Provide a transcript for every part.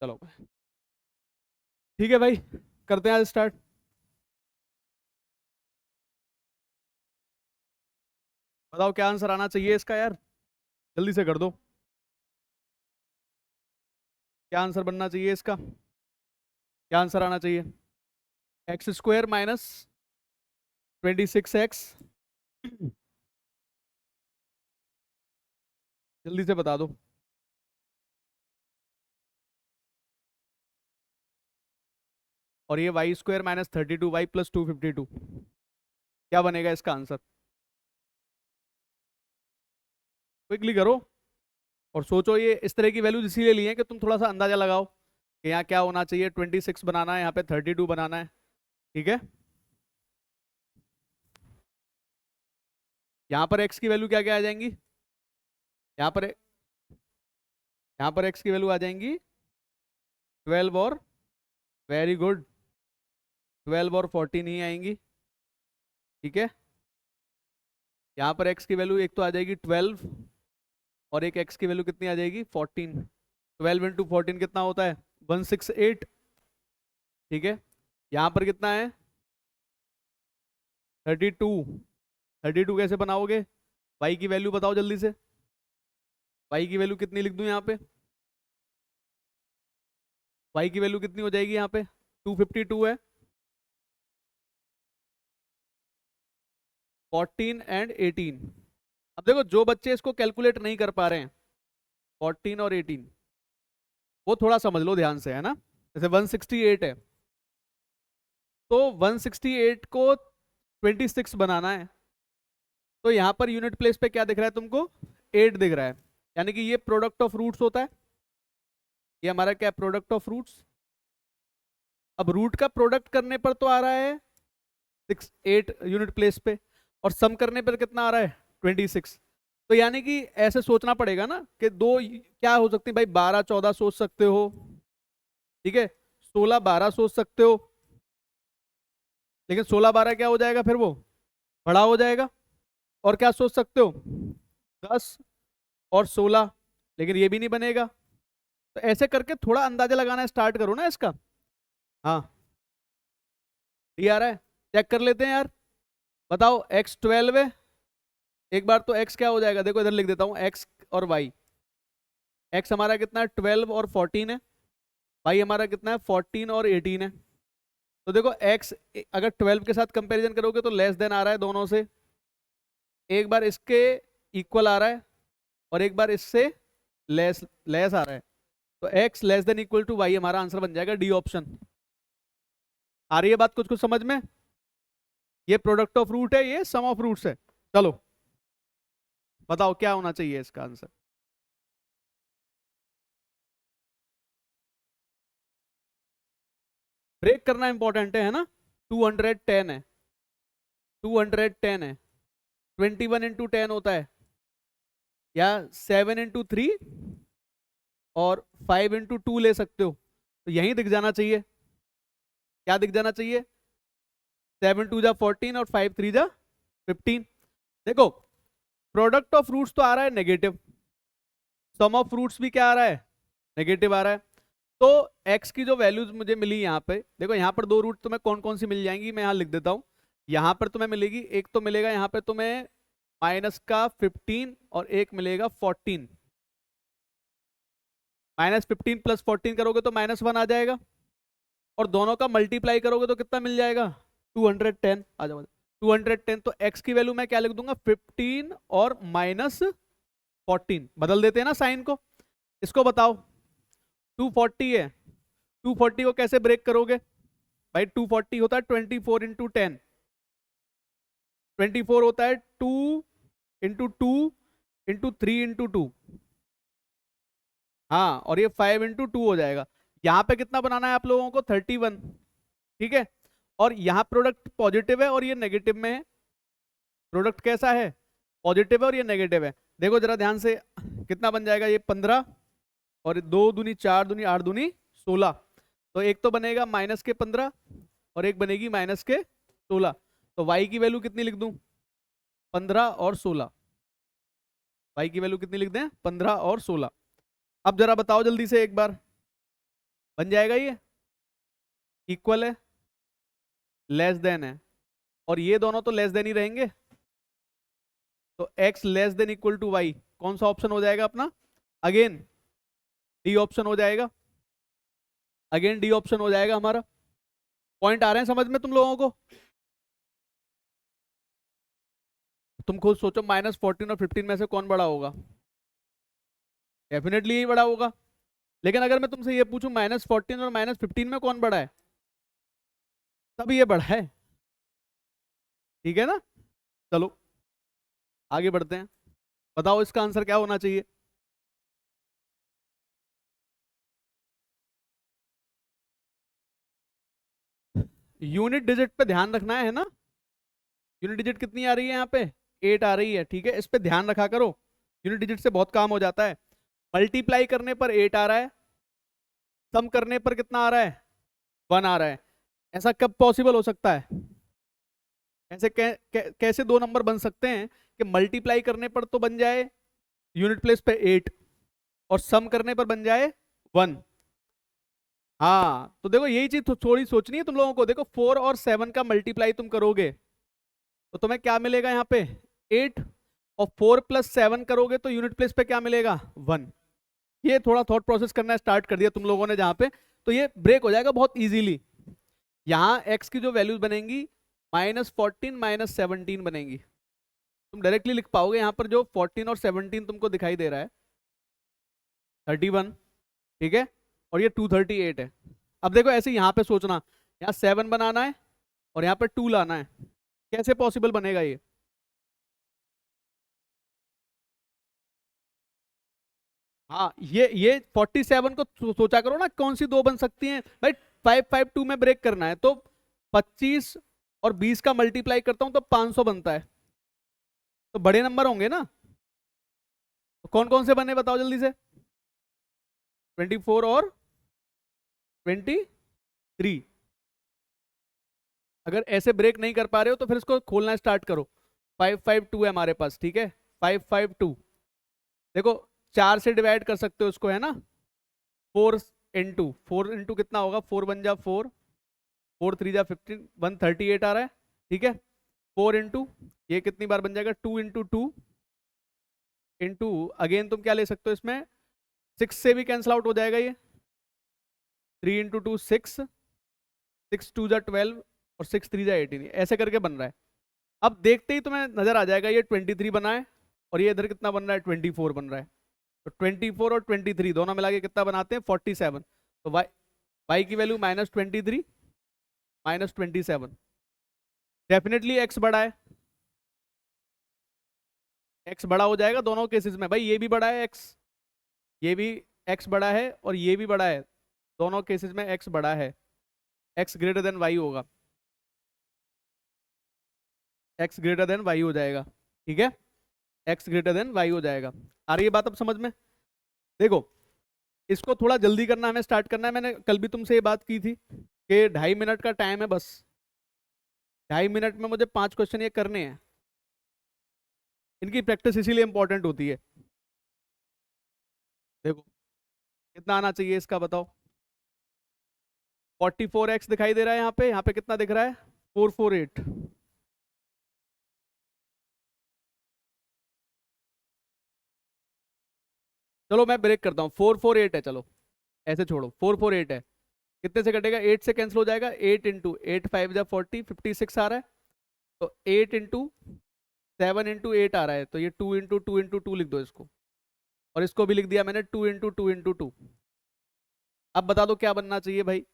चलो ठीक है भाई, करते हैं आज स्टार्ट। बताओ क्या आंसर आना चाहिए इसका यार, जल्दी से कर दो। क्या आंसर बनना चाहिए इसका, क्या आंसर आना चाहिए? X square minus 26x। जल्दी से बता दो। और ये Y square minus 32y plus 252, क्या बनेगा इसका आंसर? क्विकली करो और सोचो। ये इस तरह की वैल्यूज इसीलिए ली है कि तुम थोड़ा सा अंदाजा लगाओ कि यहाँ क्या होना चाहिए। 26 बनाना है, यहाँ पे 32 बनाना है। ठीक है, यहाँ पर x की वैल्यू क्या क्या आ जाएंगी? यहाँ पर x की वैल्यू आ जाएंगी 12 और, वेरी गुड, 12 और 14 ही आएंगी। ठीक है, यहाँ पर x की वैल्यू एक तो आ जाएगी 12 और एक x की वैल्यू कितनी आ जाएगी 14। 12 इंटू 14 कितना होता है? 168। ठीक है, यहाँ पर कितना है? 32। 32 कैसे बनाओगे? y की वैल्यू बताओ जल्दी से। y की वैल्यू कितनी लिख दूं यहाँ पे? y की वैल्यू कितनी हो जाएगी यहाँ पे? 252 है। 14 एंड 18। अब देखो, जो बच्चे इसको कैलकुलेट नहीं कर पा रहे हैं 14 और 18, वो थोड़ा समझ लो ध्यान से, है ना। जैसे 168 है, तो 168 को 26 बनाना है, तो यहाँ पर यूनिट प्लेस पे क्या दिख रहा है तुमको? 8 दिख रहा है। यानी कि ये प्रोडक्ट ऑफ रूट्स होता है। ये हमारा क्या है? Product of roots. अब रूट का प्रोडक्ट करने पर तो आ रहा है 8 यूनिट प्लेस पे, और सम करने पर कितना आ रहा है? 26। तो यानी कि ऐसे सोचना पड़ेगा ना कि दो क्या हो सकते हैं भाई। 12 14 सोच सकते हो, ठीक है, 16 12 सोच सकते हो, लेकिन 16 12 क्या हो जाएगा फिर? वो बड़ा हो जाएगा। और क्या सोच सकते हो? 10 और 16, लेकिन ये भी नहीं बनेगा। तो ऐसे करके थोड़ा अंदाजा लगाना स्टार्ट करो ना इसका। हाँ, ये आ रहा है, चेक कर लेते हैं यार। बताओ, x 12 है, एक बार तो x क्या हो जाएगा? देखो इधर लिख देता हूँ, x और y। x हमारा कितना है? 12 और 14 है। y हमारा कितना है? 14 और 18 है। तो देखो x अगर 12 के साथ कंपैरिजन करोगे तो लेस देन आ रहा है दोनों से। एक बार इसके इक्वल आ रहा है और एक बार इससे लेस लेस आ रहा है। तो x less than equal to y हमारा आंसर बन जाएगा डी ऑप्शन। आ रही है बात कुछ कुछ समझ में? ये प्रोडक्ट ऑफ रूट है, ये सम ऑफ रूट्स है। चलो बताओ क्या होना चाहिए इसका आंसर। ब्रेक करना इंपॉर्टेंट है ना। 210 है, 210 है। 21 इंटू 10 होता है, या 7 इंटू 3 और 5 इंटू 2 ले सकते हो। तो यहीं दिख जाना चाहिए। क्या दिख जाना चाहिए? 7 2 जा 14 और 5 3 जा 15। देखो, प्रोडक्ट ऑफ रूट्स तो आ रहा है नेगेटिव, सम ऑफ रूट्स भी क्या आ रहा है? नेगेटिव आ रहा है। तो x की जो वैल्यूज मुझे मिली यहाँ पे, देखो यहाँ पर दो रूट तुम्हें कौन कौन सी मिल जाएंगी, मैं यहाँ लिख देता हूँ। यहाँ पर तुम्हें मिलेगी, एक तो मिलेगा यहाँ पे तुम्हें माइनस का 15 और एक मिलेगा 14। -15 प्लस 14 करोगे तो -1 आ जाएगा, और दोनों का मल्टीप्लाई करोगे तो कितना मिल जाएगा? 210 आ जाओ। 210, तो x की वैल्यू मैं क्या लिख दूंगा? 15 और -14। बदल देते हैं ना साइन को। इसको बताओ, 240 है, 240 को कैसे ब्रेक करोगे भाई? 240 होता है 24 इंटू 10, 24 होता है 2 इंटू 2 इंटू 3 इंटू 2। हाँ, और ये 5 इंटू 2 हो जाएगा। यहाँ पे कितना बनाना है आप लोगों को? 31। ठीक है, और यहाँ प्रोडक्ट पॉजिटिव है और ये नेगेटिव में है। प्रोडक्ट कैसा है? पॉजिटिव है और ये नेगेटिव है। देखो जरा ध्यान से, कितना बन जाएगा ये? 15 और 2 दूनी 4 दूनी 8 दूनी 16। तो एक तो बनेगा -15 और एक बनेगी -16। तो y की वैल्यू कितनी लिख दूं? 15 और 16। y की वैल्यू कितनी लिख दें? 15 और 16। अब जरा बताओ जल्दी से एक बार, बन जाएगा ये, इक्वल है, लेस देन है, और ये दोनों तो लेस देन ही रहेंगे, तो x less than equal to y, कौन सा ऑप्शन हो जाएगा अपना? अगेन डी ऑप्शन हो जाएगा, अगेन डी ऑप्शन हो जाएगा हमारा। पॉइंट आ रहे हैं समझ में तुम लोगों को? तुम खुद सोचो, -14 और 15 में से कौन बड़ा होगा? डेफिनेटली यही बड़ा होगा। लेकिन अगर मैं तुमसे ये पूछूं -14 और -15 में कौन बड़ा है, तब ये बड़ा है, ठीक है ना? चलो आगे बढ़ते हैं, बताओ इसका आंसर क्या होना चाहिए? यूनिट डिजिट पे ध्यान रखना है ना? यूनिट डिजिट कितनी आ रही है यहाँ पे? 8 आ रही है, ठीक है, इस पे ध्यान रखा करो, यूनिट डिजिट से बहुत काम हो जाता है। मल्टीप्लाई करने पर 8 आ रहा है, सम करने पर कितना आ रहा है? 1 आ रहा है। ऐसा कब पॉसिबल हो सकता है? ऐसे कैसे दो नंबर बन सकते हैं कि मल्टीप्लाई करने पर तो बन जाए यूनिट प्लेस पे 8 और सम करने पर बन जाए 1? हाँ, तो देखो यही चीज थोड़ी सोचनी है तुम लोगों को। देखो 4 और 7 का मल्टीप्लाई तुम करोगे तो तुम्हें क्या मिलेगा यहाँ पे? 8, और 4 प्लस 7 करोगे तो यूनिट प्लेस पे क्या मिलेगा? 1। ये थोड़ा थॉट प्रोसेस करना स्टार्ट कर दिया तुम लोगों ने जहाँ पे, तो ये ब्रेक हो जाएगा बहुत इजीली। यहाँ x की जो वैल्यूज बनेंगी -14 -17 बनेंगी, तुम डायरेक्टली लिख पाओगे। यहाँ पर जो 14 और 17 तुमको दिखाई दे रहा है 31, ठीक है, और ये 238 है। अब देखो ऐसे यहाँ पे सोचना, यहाँ 7 बनाना है और यहाँ पे 2 लाना है, कैसे पॉसिबल बनेगा ये? हाँ, ये 47 को सोचा करो ना, कौन सी दो बन सकती हैं भाई? 552 में ब्रेक करना है तो 25 और 20 का मल्टीप्लाई करता हूं तो 500 बनता है, तो बड़े नंबर होंगे ना। तो कौन कौन से बने बताओ जल्दी से? 24 और 23। अगर ऐसे ब्रेक नहीं कर पा रहे हो तो फिर इसको खोलना स्टार्ट करो। 552 है हमारे पास, ठीक है, 552। देखो 4 से डिवाइड कर सकते हो उसको, है ना? 4 इंटू कितना होगा? 4 वन जा 4, 4 3 जा 15, 138 आ रहा है, ठीक है। 4 इंटू ये कितनी बार बन जाएगा? 2 इंटू अगेन तुम क्या ले सकते हो इसमें? 6 से भी कैंसिल आउट हो जाएगा ये। 3 इंटू 2 6, 6 2 जा 12 और 6 3 जा 18, ऐसे करके बन रहा है। अब देखते ही तुम्हें नजर आ जाएगा ये 23 बना है और ये इधर कितना बन रहा है? 24 बन रहा है। तो 24 और 23 दोनों मिला के कितना बनाते हैं? 47। तो y की वैल्यू -23 -27, डेफिनेटली x बड़ा है, x बड़ा हो जाएगा दोनों केसेस में। भाई ये भी बड़ा है x, ये भी x बड़ा है और ये भी बड़ा है, दोनों केसेस में x बड़ा है, x ग्रेटर देन y होगा, x ग्रेटर देन y हो जाएगा, ठीक है, x ग्रेटर देन y हो जाएगा। आ रही है बात अब समझ में? देखो इसको थोड़ा जल्दी करना, हमें स्टार्ट करना है। मैंने कल भी तुमसे ये बात की थी कि 2.5 मिनट का टाइम है बस, 2.5 मिनट में मुझे 5 क्वेश्चन ये करने हैं। इनकी प्रैक्टिस इसीलिए इंपॉर्टेंट होती है। देखो कितना आना चाहिए इसका बताओ? 44x दिखाई दे रहा है यहाँ पे कितना दिख रहा है? 448। चलो मैं ब्रेक करता हूँ, 448 है, चलो ऐसे छोड़ो, 448 है। कितने से कटेगा? 8 से कैंसिल हो जाएगा। 8 5 जा 40, 56 आ रहा है। तो 8 इंटू 7 इंटू 8 आ रहा है, तो ये 2 इंटू 2 लिख दो इसको, और इसको भी लिख दिया मैंने 2 इंटू 2 अब बता दो क्या बनना चाहिए भाई?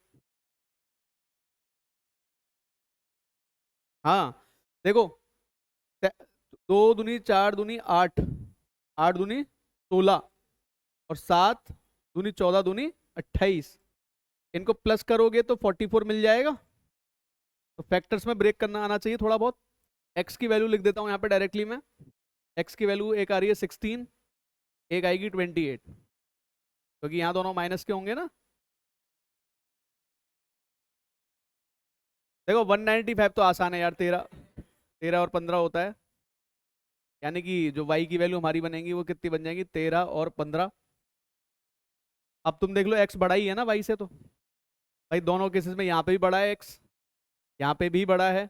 हाँ देखो, 2 दूनी 4 दूनी 8, 8 दूनी 16 और 7 दूनी 14 दूनी 28, इनको प्लस करोगे तो 44 मिल जाएगा। तो फैक्टर्स में ब्रेक करना आना चाहिए थोड़ा बहुत। x की वैल्यू लिख देता हूँ यहाँ पे डायरेक्टली मैं। x की वैल्यू एक आ रही है 16, एक आएगी 28, क्योंकि यहाँ दोनों माइनस के होंगे ना। देखो 195 तो आसान है यार, 13 13 और 15 होता है, यानी कि जो y की वैल्यू हमारी बनेगी वो कितनी बन जाएगी? 13 और 15। अब तुम देख लो x बड़ा ही है ना y से, तो भाई दोनों केसेस में यहाँ पे भी बड़ा है एक्स, यहाँ पे भी बड़ा है,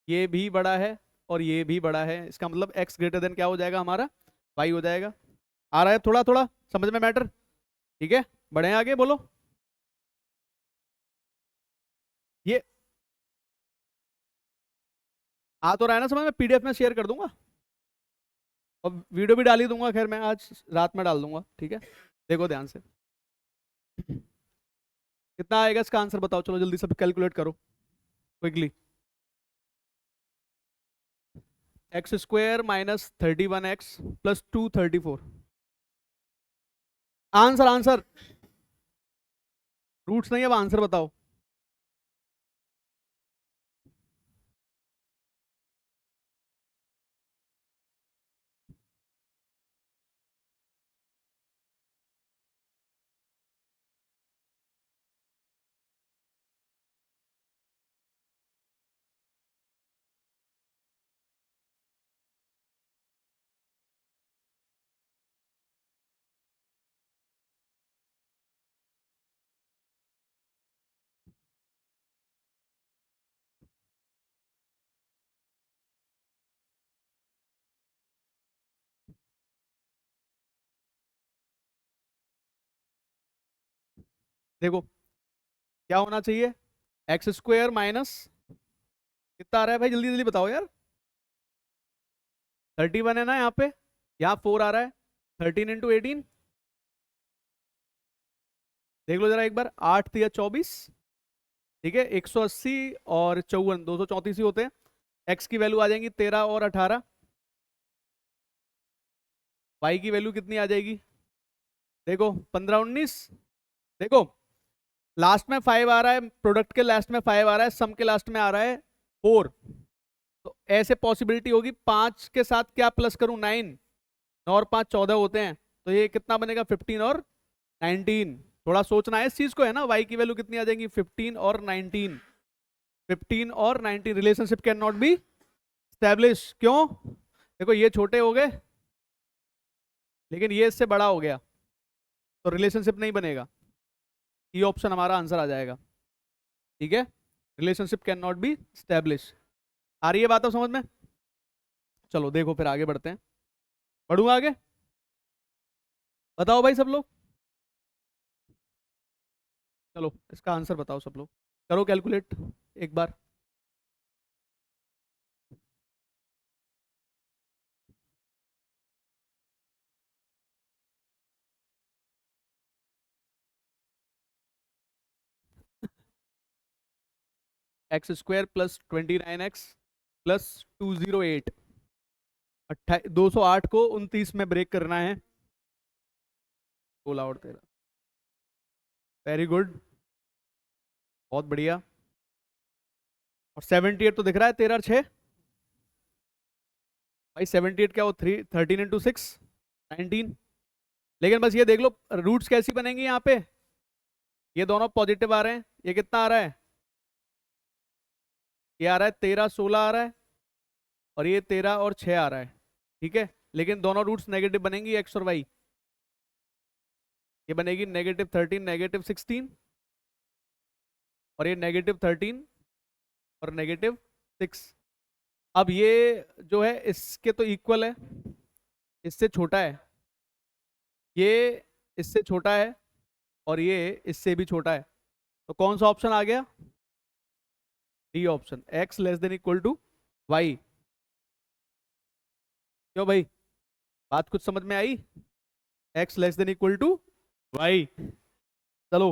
ये भी बड़ा है और ये भी बड़ा है। इसका मतलब एक्स ग्रेटर देन क्या हो जाएगा हमारा, वाई हो जाएगा। आ रहा है थोड़ा थोड़ा समझ में मैटर? ठीक है, बढ़े आगे, बोलो। ये आ तो रहा है ना समझ में? पीडीएफ में शेयर कर दूंगा और वीडियो भी डाल ही दूंगा, खैर मैं आज रात में डाल दूंगा, ठीक है। देखो ध्यान से, कितना आएगा इसका आंसर बताओ, चलो जल्दी सब कैलकुलेट करो quickly. X square minus 31x plus 234। Answer answer, roots नहीं, अब आंसर बताओ। देखो क्या होना चाहिए, एक्स स्क्वायर माइनस कितना आ रहा है भाई, जल्दी जल्दी बताओ यार। 31 है ना यहाँ पे, यहाँ 4 आ रहा है, 13 × 18। देख लो जरा एक बार, 8 या 24, ठीक है, 180 और 54 234 ही होते हैं। एक्स की वैल्यू आ जाएंगी 13 और 18, वाई की वैल्यू कितनी आ जाएगी, देखो 15 19। देखो लास्ट में 5 आ रहा है, प्रोडक्ट के लास्ट में 5 आ रहा है, सम के लास्ट में आ रहा है 4। तो ऐसे पॉसिबिलिटी होगी 5 के साथ क्या प्लस करूं, 9, 9 और 5 14 होते हैं, तो ये कितना बनेगा 15 और 19। थोड़ा सोचना है इस चीज को, है ना। वाई की वैल्यू कितनी आ जाएगी 15 और 19, 15 और 19। Relationship can not be establish, क्यों? देखो ये छोटे हो गए लेकिन ये इससे बड़ा हो गया, तो रिलेशनशिप नहीं बनेगा। ये ऑप्शन हमारा आंसर आ जाएगा, ठीक है। Relationship can not be establish. आ रही है बात अब समझ में? चलो देखो फिर आगे बढ़ते हैं, बढ़ूंगा आगे, बताओ भाई सब लोग। चलो इसका आंसर बताओ सब लोग, करो कैलकुलेट एक बार। X square plus 29x plus 208, 208 को 29 में ब्रेक करना है, 16 और 13। वेरी गुड, बहुत बढ़िया। और 78 तो दिख रहा है, 13 और 6 भाई, 78 क्या, वो 13 × 6 19। लेकिन बस ये देख लो रूट्स कैसी बनेंगी यहाँ पे, ये दोनों पॉजिटिव आ रहे हैं, ये कितना आ रहा है, ये आ रहा है 13 16 आ रहा है, और ये 13 और 6 आ रहा है, ठीक है। लेकिन दोनों रूट्स नेगेटिव बनेंगी, एक्स और वाई। ये बनेगी -13 -16, और ये -13 और -6। अब ये जो है इसके तो इक्वल है, इससे छोटा है, ये इससे छोटा है, और ये इससे भी छोटा है। तो कौन सा ऑप्शन आ गया, D option, x less than equal to y. क्यों भाई, बात कुछ समझ में आई? X less than equal to y. चलो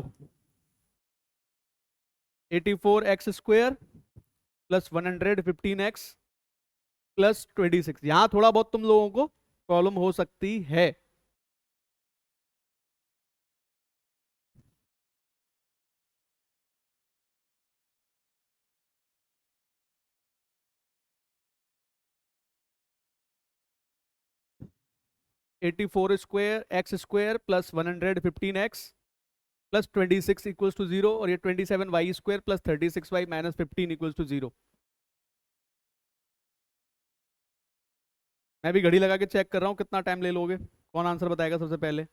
84x square plus 115x plus 26, यहां थोड़ा बहुत तुम लोगों को प्रॉब्लम हो सकती है। Eighty four square x square plus 115x plus 26 equals to 0, और ये 27y square plus 36y minus 15 equals to 0। मैं भी घड़ी लगा के चेक कर रहा हूँ कितना टाइम ले लोगे, कौन आंसर बताएगा सबसे पहले।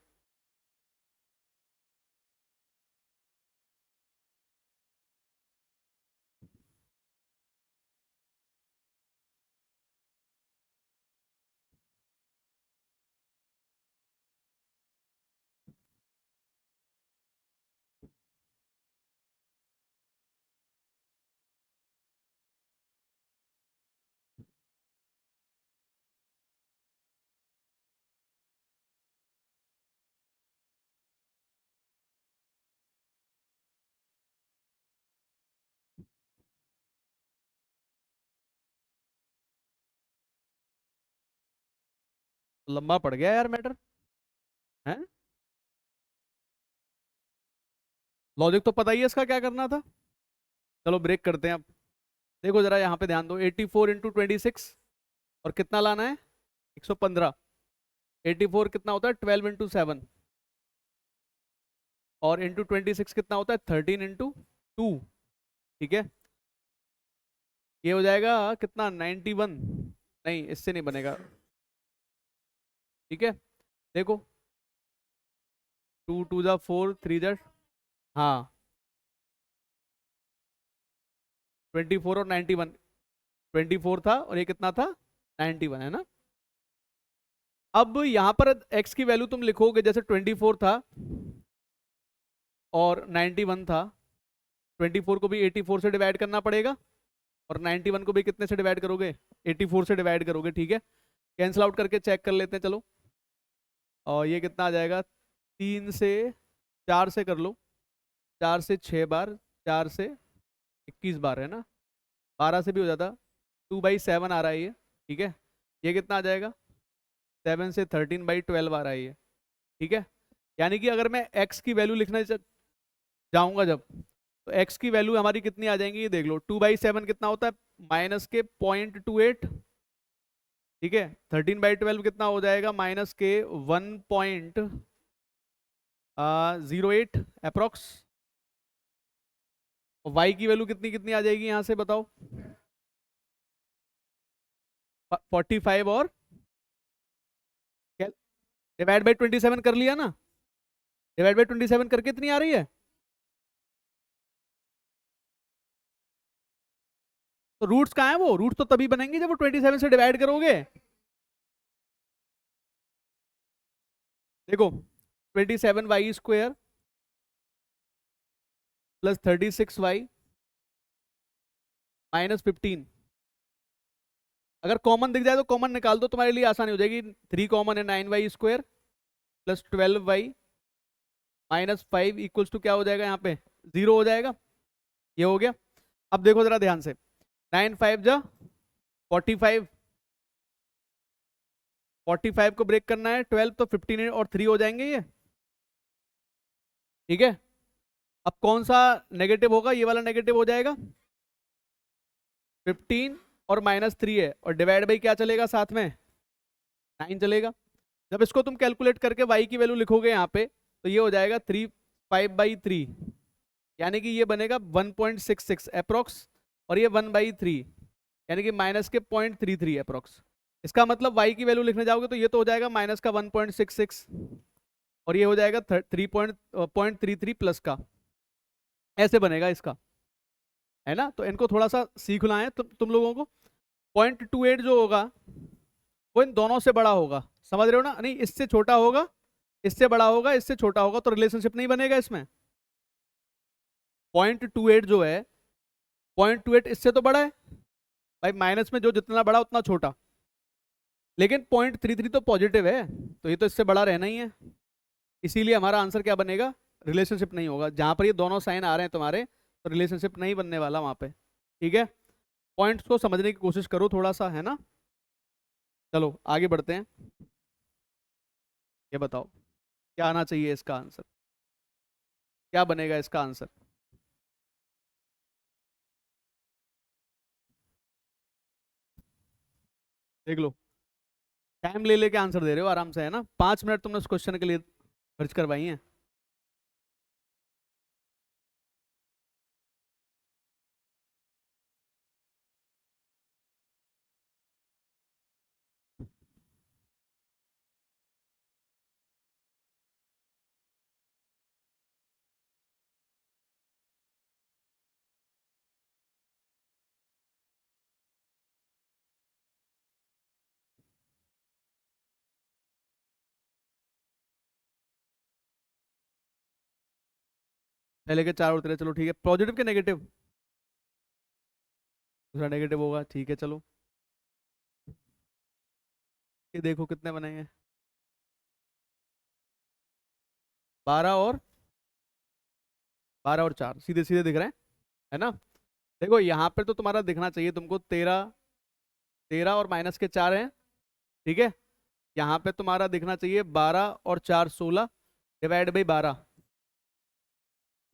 लंबा पड़ गया यार मैटर है। लॉजिक तो पता ही है इसका क्या करना था। चलो ब्रेक करते हैं अब। देखो जरा यहाँ पे ध्यान दो, 84 × 26 और कितना लाना है 115। 84 कितना होता है 12 × 7 और इंटू 26 कितना होता है 13 × 2। ठीक है, ये हो जाएगा कितना 91। नहीं इससे नहीं बनेगा। ठीक है देखो, 2 2 4 3 हाँ 24 और 91। 24 था और ये कितना था 91 है ना। अब यहां पर x की वैल्यू तुम लिखोगे, जैसे 24 था और 91 था, 24 को भी 84 से डिवाइड करना पड़ेगा और 91 को भी कितने से डिवाइड करोगे 84 से डिवाइड करोगे। ठीक है, कैंसिल आउट करके चेक कर लेते हैं चलो। और ये कितना आ जाएगा 3 से 4 से कर लो, 4 से 6 बार, 4 से 21 बार है ना, 12 से भी हो जाता, 2/7 आ रहा है ये। ठीक है, ये कितना आ जाएगा 7 से 13/12 आ रहा है ये। ठीक है, यानी कि अगर मैं x की वैल्यू लिखने जाऊंगा जब, तो x की वैल्यू हमारी कितनी आ जाएंगी ये देख लो। 2/7 कितना होता है माइनस के 0.28। ठीक है, 13/12 कितना हो जाएगा माइनस के 1.08 अप्रोक्स। y की वैल्यू कितनी कितनी आ जाएगी यहां से बताओ 45 और डिवाइड बाई 27 कर लिया ना, डिवाइड बाई 27 करके कितनी आ रही है। तो रूट्स कहाँ है, वो रूट्स तो तभी बनेंगे जब वो 27 से डिवाइड करोगे। देखो 27y² प्लस 36y माइनस 15। अगर कॉमन दिख जाए तो कॉमन निकाल दो, तुम्हारे लिए आसानी हो जाएगी। 3 कॉमन है 9y² plus 12y minus 5 equals to क्या हो जाएगा यहाँ पे 0 हो जाएगा। ये हो गया। अब देखो जरा ध्यान से, 9 5 जा 45, 45 को ब्रेक करना है 12, तो 15 और 3 हो जाएंगे ये। ठीक है, अब कौन सा नेगेटिव होगा, ये वाला नेगेटिव हो जाएगा 15 और -3 है, और डिवाइड बाई क्या चलेगा साथ में 9 चलेगा। जब इसको तुम कैलकुलेट करके y की वैल्यू लिखोगे यहाँ पे, तो ये हो जाएगा 5/3, यानी कि ये बनेगा 1.66 अप्रोक्स, और ये 1/3 यानी कि माइनस के 0.33 अप्रोक्स। इसका मतलब y की वैल्यू लिखने जाओगे तो ये तो हो जाएगा माइनस का 1.66 और ये हो जाएगा 3.33 प्लस का, ऐसे बनेगा इसका, है ना। तो इनको थोड़ा सा सीखना है तुम लोगों को। 0.28 जो होगा वो इन दोनों से बड़ा होगा, समझ रहे हो ना। नहीं, इससे छोटा होगा, इससे बड़ा होगा, इससे छोटा होगा, तो रिलेशनशिप नहीं बनेगा इसमें। 0.28 जो है 0.28 इससे तो बड़ा है भाई, माइनस में जो जितना बड़ा उतना छोटा, लेकिन 0.33 तो पॉजिटिव है, तो ये तो इससे बड़ा रहना ही है। इसीलिए हमारा आंसर क्या बनेगा, रिलेशनशिप नहीं होगा। जहां पर ये दोनों साइन आ रहे हैं तुम्हारे, तो रिलेशनशिप नहीं बनने वाला वहां पे। ठीक है, पॉइंट्स को समझने की कोशिश करो थोड़ा सा, है ना। चलो आगे बढ़ते हैं। ये बताओ क्या आना चाहिए इसका आंसर, क्या बनेगा इसका आंसर। देख लो, टाइम ले लेके आंसर दे रहे हो आराम से, है ना। 5 मिनट तुमने उस क्वेश्चन के लिए खर्च करवाई हैं। पहले के 4 और 3, चलो ठीक है। पॉजिटिव के नेगेटिव, दूसरा नेगेटिव होगा, ठीक है चलो। ये देखो कितने बनेंगे, 12 और 4 सीधे सीधे दिख रहे हैं, है ना। देखो यहाँ पे तो तुम्हारा दिखना चाहिए तुमको 13, 13 और -4 हैं। ठीक है, यहाँ पे तुम्हारा दिखना चाहिए 12 और 4 16 डिवाइड बाई 12,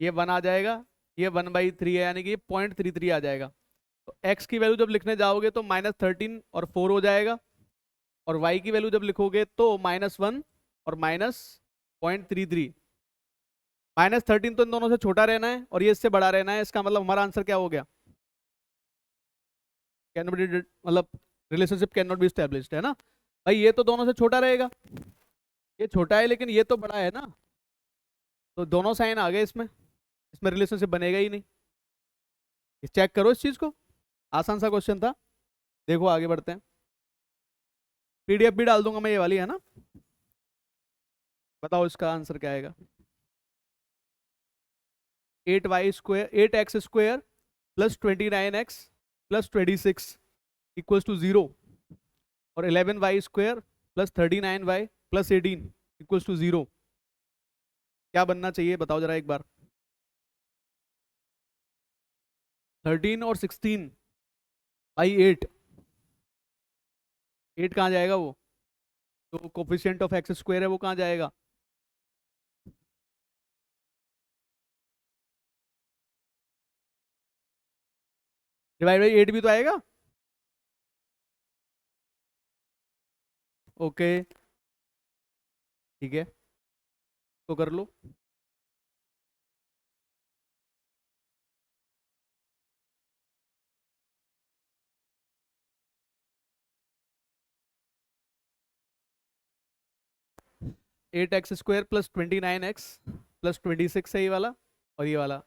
ये 1 आ जाएगा, ये 1/3 है, यानी कि ये 0.33 आ जाएगा। तो x की वैल्यू जब लिखने जाओगे तो -13 और 4 हो जाएगा, और y की वैल्यू जब लिखोगे तो -1 और -0.33। -13 तो इन दोनों से छोटा रहना है और ये इससे बड़ा रहना है, इसका मतलब हमारा आंसर क्या हो गया? कैन बी, मतलब relationship can not be established, है ना भाई। ये तो दोनों से छोटा रहेगा, ये छोटा है लेकिन ये तो बड़ा है ना, तो दोनों साइन आ गए इसमें, इसमें रिलेशनशिप बनेगा ही नहीं। चेक करो इस चीज को, आसान सा क्वेश्चन था। देखो आगे बढ़ते हैं, पीडीएफ भी डाल दूंगा मैं ये वाली, है ना। बताओ इसका आंसर क्या आएगा? 8x² plus 29x plus 26 equals to 0, और 11y² plus 39y plus 18 equals to 0। क्या बनना चाहिए बताओ जरा एक बार? 13 और 16/8, 8 कहाँ जाएगा वो? तो कोफिशिएंट ऑफ x² है वो कहाँ जाएगा? डिवाइड बाई 8 भी तो आएगा। ओके ठीक है, तो कर लो। Eight x square plus 29x plus 26 है ये वाला, और ये वाला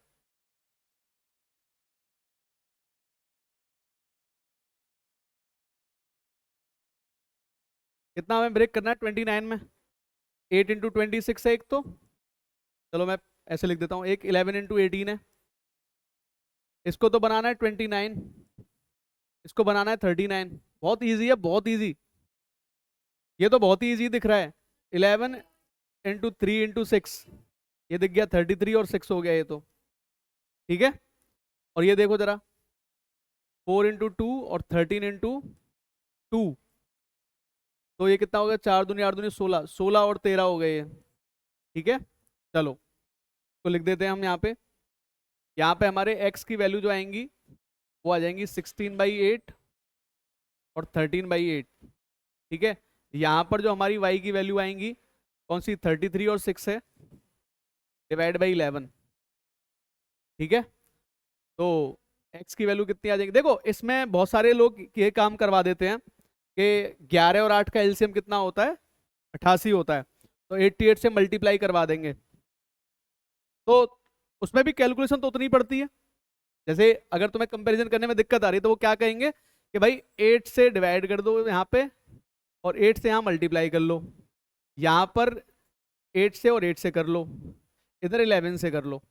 कितना हमें ब्रेक करना है? 29 में 8 × 26 है एक तो, चलो मैं ऐसे लिख देता हूँ, एक 11 × 18 है, इसको तो बनाना है 29, इसको बनाना है 39। बहुत इजी है, बहुत इजी, ये तो बहुत ही इजी दिख रहा है। 11 × 3 × 6, ये दिख गया 33 और 6 हो गया ये तो, ठीक है। और ये देखो जरा, 4 × 2 और 13 × 2, तो ये कितना हो गया? 4 दूनी 8 दूनी 16, 16 और 13 हो गए ये, ठीक है। चलो तो लिख देते हैं हम यहाँ पे हमारे x की वैल्यू जो आएंगी वो आ जाएंगी 16/8 और 13/8, ठीक है। यहाँ पर जो हमारी y की वैल्यू आएंगी कौन सी? 33 और 6 है, डिवाइड बाई 11, ठीक है। तो x की वैल्यू कितनी आ जाएगी? देखो इसमें बहुत सारे लोग ये काम करवा देते हैं कि 11 और 8 का एलसीएम कितना होता है? 88 होता है, तो 88 से मल्टीप्लाई करवा देंगे, तो उसमें भी कैलकुलेशन तो उतनी पड़ती है। जैसे अगर तुम्हें कंपैरिजन करने में दिक्कत आ रही है तो वो क्या कहेंगे कि भाई 8 से डिवाइड कर दो यहाँ पे, और 8 से यहाँ मल्टीप्लाई कर लो, यहाँ पर 8 से और 8 से कर लो, इधर 11 से कर लो।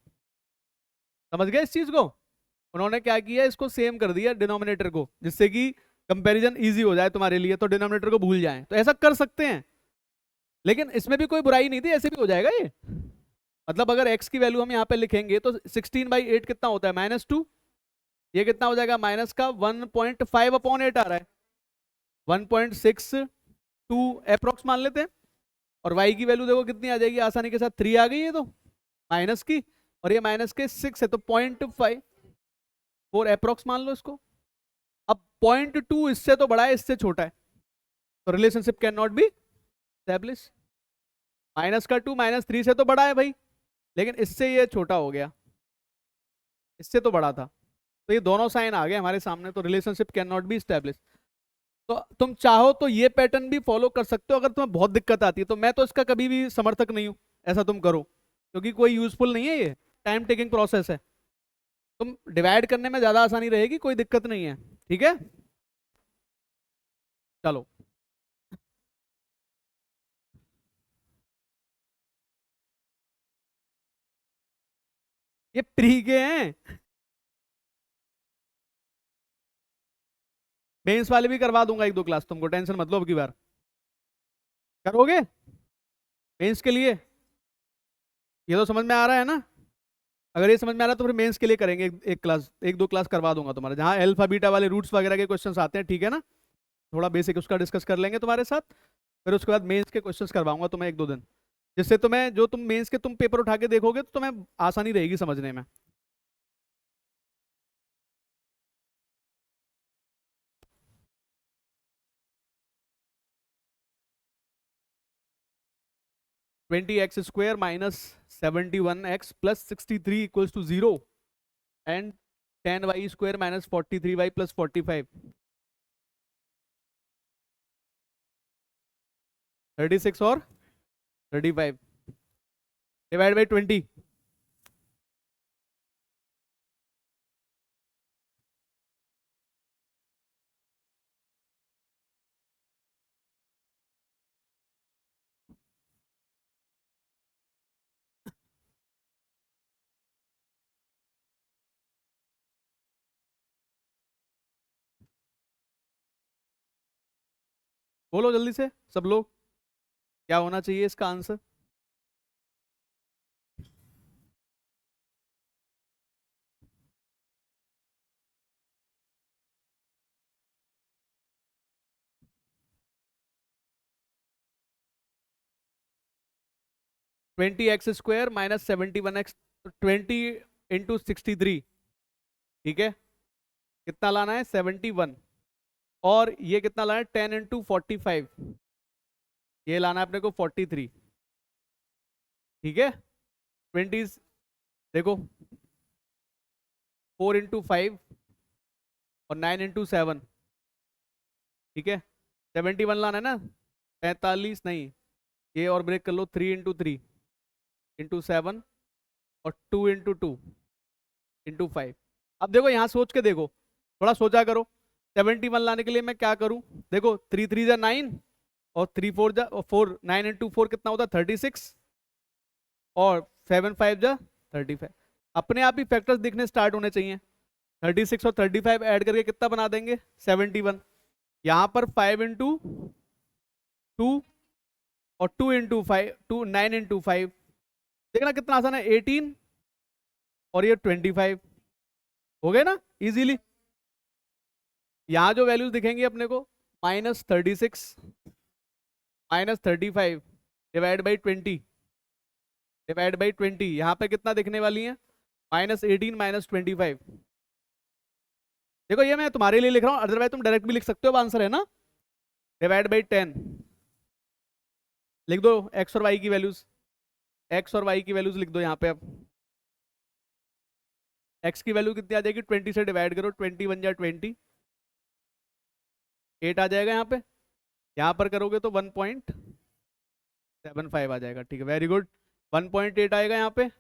समझ गए इस चीज को? उन्होंने क्या किया, इसको सेम कर दिया डिनोमिनेटर को, जिससे कि कंपैरिजन इजी हो जाए तुम्हारे लिए, तो डिनोमिनेटर को भूल जाएं, तो ऐसा कर सकते हैं। लेकिन इसमें भी कोई बुराई नहीं थी, ऐसे भी हो जाएगा ये। मतलब अगर x की वैल्यू हम यहाँ पे लिखेंगे तो 16/8 कितना होता है? -2, ये कितना हो जाएगा? माइनस का 1.5/8 आ रहा है, 1.62 अप्रोक्स मान लेते हैं। और y की वैल्यू देखो कितनी आ जाएगी आसानी के साथ, 3 आ गई है तो माइनस की, और ये माइनस के 6 है तो 0.54 अप्रोक्स मान लो इसको। अब 0.2 इससे तो बड़ा है, इससे छोटा है, तो relationship can not B establish. Minus का 2 -3 से तो बड़ा है भाई, लेकिन इससे ये छोटा हो गया, इससे तो बड़ा था, तो ये दोनों साइन आ गए हमारे सामने, तो relationship can not be establish. तो तुम चाहो तो ये पैटर्न भी फॉलो कर सकते हो अगर तुम्हें बहुत दिक्कत आती है, तो मैं तो इसका कभी भी समर्थक नहीं हूं ऐसा तुम करो, क्योंकि कोई यूजफुल नहीं है, ये टाइम टेकिंग प्रोसेस है। तुम डिवाइड करने में ज्यादा आसानी रहेगी, कोई दिक्कत नहीं है, ठीक है। चलो ये प्री के हैं, मेंस वाले भी करवा दूंगा 1-2 क्लास, तुमको टेंशन मत लो, अब की बार करोगे मेंस के लिए। ये तो समझ में आ रहा है ना? अगर ये समझ में आ रहा है तो फिर मेंस के लिए करेंगे एक क्लास, 1-2 क्लास करवा दूंगा तुम्हारा, जहाँ अल्फा बीटा वाले रूट्स वगैरह के क्वेश्चंस आते हैं, ठीक है ना। थोड़ा बेसिक उसका डिस्कस कर लेंगे तुम्हारे साथ। फिर उसके बाद मेंस के क्वेश्चंस करवाऊंगा तुम्हें एक दो दिन, जिससे तुम्हें जो तुम मेंस के तुम पेपर उठा के देखोगे तो तुम्हें आसानी रहेगी समझने में। Twenty x square minus 71x plus 63 equals to 0 and 10y square minus 43y plus 45, 36 और 35 डिवाइड बाई 20। बोलो जल्दी से सब लोग, क्या होना चाहिए इसका answer? 20x square minus 71x, 20 × 63, ठीक है, कितना लाना है 71, और ये कितना लाना है 10 × 45, ये लाना है अपने को 43, ठीक है। 20 देखो 4 × 5 और 9 × 7, ठीक है। 71 लाना है ना, 45 नहीं, ये और ब्रेक कर लो, 3 × 3 × 7 और 2 × 2 × 5। अब देखो यहाँ सोच के देखो, थोड़ा सोचा करो, 71 लाने के लिए मैं क्या करूं? देखो 3 3 जा 9 और 3 4 जा 4, 9 × 4 कितना होता है 36, और 7 5 जा 35। अपने आप ही फैक्टर्स दिखने स्टार्ट होने चाहिए। 36 और 35 ऐड करके कितना बना देंगे 71। यहाँ पर 5 × 2 और 2 × 5, 9 × 5, देखना कितना आसान है, 18 और ये 25 हो गए ना इजीली। यहाँ जो वैल्यूज दिखेंगी अपने को, -36 -35 डिवाइड बाई 20 डिवाइड बाई 20, यहाँ पे कितना दिखने वाली है -18 -25। देखो ये मैं तुम्हारे लिए लिख रहा हूँ, अदरवाइज तुम डायरेक्ट भी लिख सकते हो, आंसर है ना, डिवाइड बाई 10। लिख दो एक्स और वाई की वैल्यूज, एक्स और वाई की वैल्यूज लिख दो यहाँ पे। अब एक्स की वैल्यू कितनी आ जाएगी, 20 से डिवाइड करो, 20 1 जा 20, 8 आ जाएगा यहाँ पे। यहाँ पर करोगे तो 1.75 आ जाएगा, ठीक है, वेरी गुड। 1.8 आएगा यहाँ पे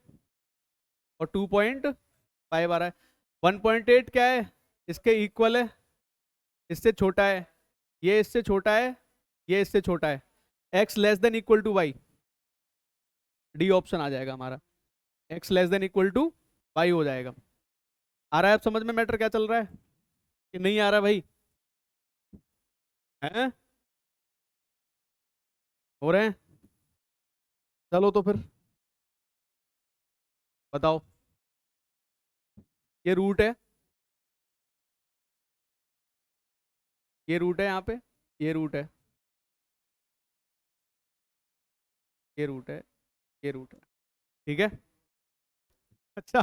और 2.5 आ रहा है। 1.8 क्या है, इसके इक्वल है, इससे छोटा है, ये इससे छोटा है, ये इससे छोटा है, x less than equal to y, D option आ जाएगा हमारा, x less than equal to y हो जाएगा। आ रहा है अब समझ में मैटर क्या चल रहा है कि नहीं आ रहा भाई? हैं, हो रहे हैं? चलो तो फिर बताओ, ये रूट है, ये रूट है यहाँ पे, ये रूट है, ये रूट है, ये रूट है, ठीक है। अच्छा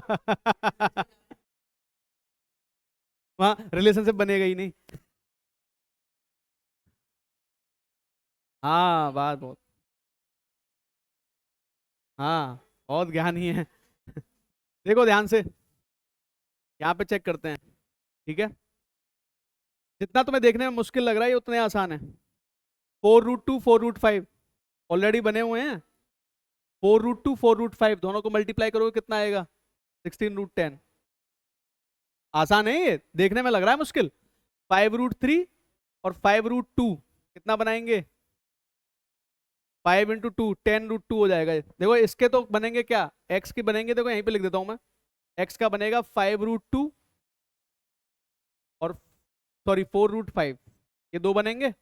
वहाँ रिलेशनशिप बनेगा ही नहीं। हाँ बात बहुत, हाँ बहुत ज्ञानी है देखो ध्यान से, यहाँ पे चेक करते हैं, ठीक है। जितना तुम्हें देखने में मुश्किल लग रहा है ये उतने आसान है। 4√2 4√5 ऑलरेडी बने हुए हैं। 4√2 4√5 दोनों को मल्टीप्लाई करोगे कितना आएगा 16√10। आसान है ये, देखने में लग रहा है मुश्किल। 5√3 और 5√2 कितना बनाएंगे, 5 × 2 10√2 हो जाएगा। देखो इसके तो बनेंगे क्या, x के बनेंगे, देखो यहीं पे लिख देता हूं मैं, x का बनेगा 5√2 और सॉरी 4√5, ये दो बनेंगे।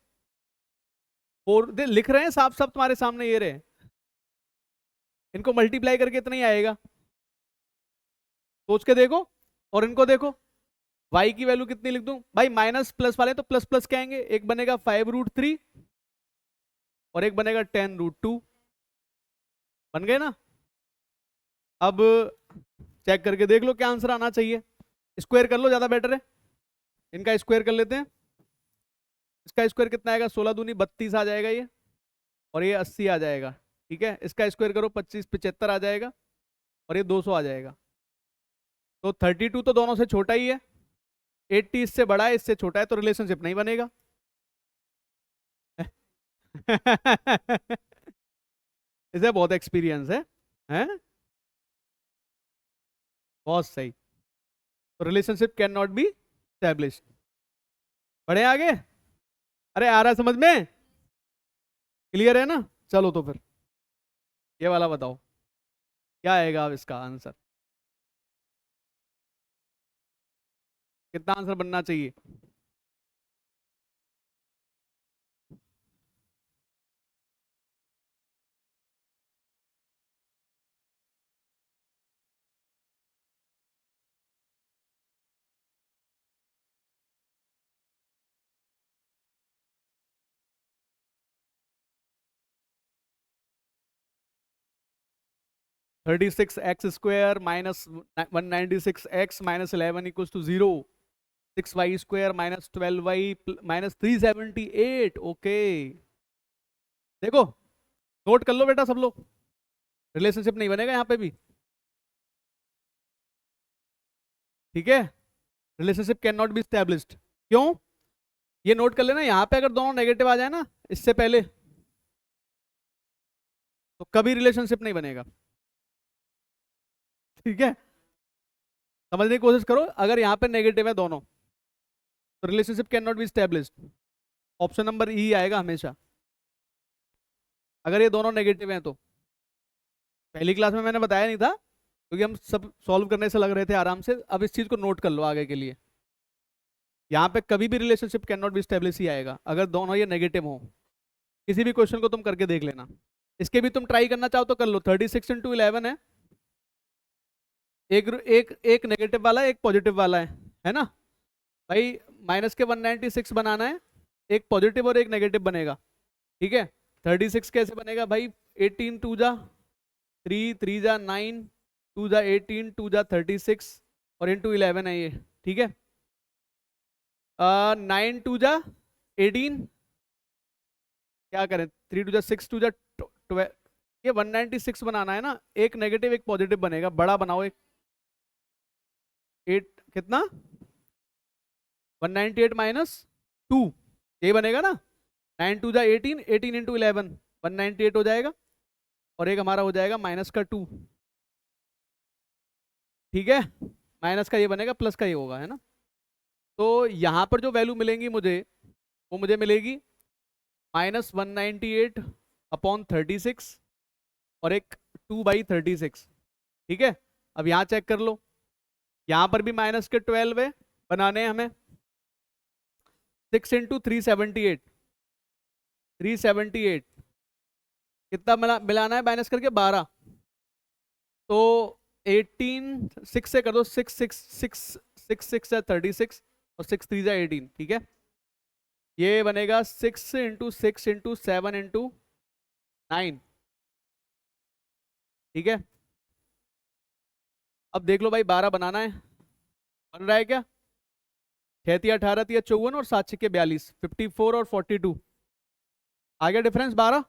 लिख रहे हैं साफ साफ तुम्हारे सामने, ये रहे, इनको मल्टीप्लाई करके इतना ही आएगा, सोच के देखो। और इनको देखो, y की वैल्यू कितनी लिख दूं भाई, माइनस प्लस वाले तो प्लस प्लस क्या आएंगे, एक बनेगा 5√3 और एक बनेगा 10√2। बन गए ना? अब चेक करके देख लो क्या आंसर आना चाहिए। स्क्वायर कर लो, ज्यादा बेटर है। इनका स्क्वायर कर लेते हैं। इसका स्क्वायर कितना आएगा? 16 दूनी 32 आ जाएगा ये, और ये 80 आ जाएगा। ठीक है, इसका स्क्वायर करो 25 75 आ जाएगा, और ये 200 आ जाएगा। तो 32 तो दोनों से छोटा ही है, 80 इससे बड़ा है, इससे छोटा है, तो रिलेशनशिप नहीं बनेगा। इसे बहुत एक्सपीरियंस है, हैं? बहुत सही। तो relationship can not be established. बढ़े आगे? अरे आ रहा है समझ में? क्लियर है ना? चलो तो फिर ये वाला बताओ क्या आएगा अब इसका आंसर। कितना आंसर बनना चाहिए? (36x² minus 196x minus 11 equals to 0). 6y² minus 12y minus 378। Okay, देखो नोट कर लो बेटा सब लोग, रिलेशनशिप नहीं बनेगा यहाँ पे भी। ठीक है, relationship can not be established. क्यों? ये नोट कर लेना, यहाँ पे अगर दोनों नेगेटिव आ जाए ना इससे पहले, तो कभी रिलेशनशिप नहीं बनेगा। ठीक है, समझने की कोशिश करो। अगर यहाँ पे नेगेटिव है दोनों, तो relationship can not be established. Option number ई आएगा हमेशा, अगर ये दोनों नेगेटिव हैं तो। पहली क्लास में मैंने बताया नहीं था, क्योंकि हम सब सॉल्व करने से लग रहे थे आराम से। अब इस चीज को नोट कर लो आगे के लिए, यहाँ पे कभी भी relationship can not be establish ही आएगा अगर दोनों ये नेगेटिव हो। किसी भी क्वेश्चन को तुम करके देख लेना। इसके भी तुम ट्राई करना चाहो तो कर लो। 36 × 11 है, एक एक एक नेगेटिव वाला एक पॉजिटिव वाला है ना भाई? माइनस के 196 बनाना है, एक पॉजिटिव और एक नेगेटिव बनेगा। ठीक है, 36 कैसे बनेगा भाई? 18 2 जा 3, 3 जा 9, 2 जा 18, 2 जा 36, और इंटू 11 है ये। ठीक है, 9 2 जा 18, क्या करें? 3 2 जा 6, 2 जा 12। ये 196 बनाना है ना, एक नेगेटिव एक पॉजिटिव बनेगा, बड़ा बनाओ एक। 8 कितना? 198 माइनस 2, ये बनेगा ना। 9 2 जा 18, 18 इंटू 11 198 हो जाएगा, और एक हमारा हो जाएगा माइनस का 2। ठीक है, माइनस का ये बनेगा, प्लस का ये होगा, है ना? तो यहाँ पर जो वैल्यू मिलेंगी मुझे, वो मुझे मिलेगी -198/36 और एक 2/36। ठीक है, अब यहाँ चेक कर लो, यहाँ पर भी माइनस के 12 है, बनाने हैं हमें। 6 × 378, 378 कितना मिलाना है माइनस करके? 12। तो 18 6 से कर दो, 6 6 6 6 6 है 36, और 6 3 है 18। ठीक है, ये बनेगा 6 × 6 × 7 × 9। ठीक है, अब देख लो भाई, 12 बनाना है, बन रहा है क्या? 6 × 18 × 54 और 7 × 42, 54 और 42 आ गया डिफरेंस 12।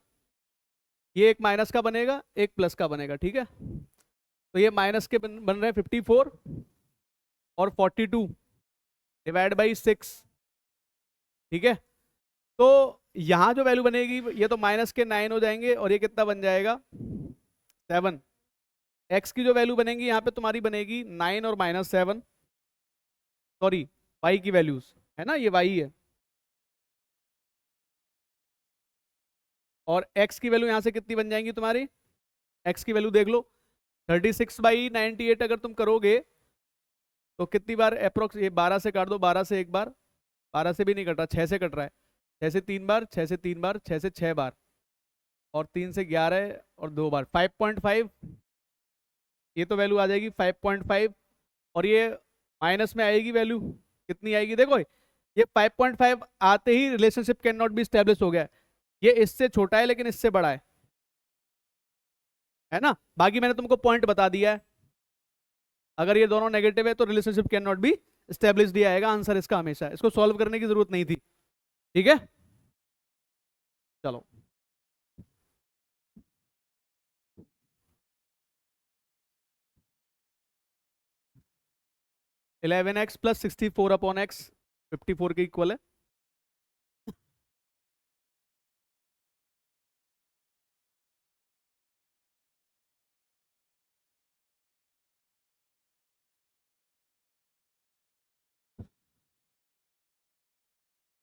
ये एक माइनस का बनेगा, एक प्लस का बनेगा। ठीक है, तो ये माइनस के बन रहे हैं 54 और 42 डिवाइड बाई 6। ठीक है, तो यहाँ जो वैल्यू बनेगी, ये तो माइनस के 9 हो जाएंगे, और ये कितना बन जाएगा? 7। एक्स की जो वैल्यू बनेगी यहाँ पे तुम्हारी बनेगी 9 और -7, सॉरी वाई की वैल्यूज है ना, ये वाई है, और एक्स की वैल्यू यहाँ से कितनी बन जाएंगी तुम्हारी? एक्स की वैल्यू देख लो, 36/98 अगर तुम करोगे तो कितनी बार अप्रोक्स, ये 12 से काट दो, 12 से एक बार, 12 से भी नहीं कट रहा, 6 से कट रहा है, 6 से 3 बार, 6 से 3 बार, 6 से 6 बार, और 3 से 11 और 2 बार, 5.5। ये तो वैल्यू आ जाएगी 5.5, और ये माइनस में आएगी वैल्यू, कितनी आएगी? देखो ये 5.5 आते ही relationship can not be establish हो गया। ये इससे छोटा है लेकिन इससे बड़ा है ना। बाकी मैंने तुमको पॉइंट बता दिया है। अगर ये दोनों नेगेटिव है तो relationship can not B establish दिया आएगा आंसर इसका हमेशा। इसको सॉल्व करने की जरूरत नहीं थी। ठीक है, चलो। 11x प्लस 64/x 54 के इक्वल है।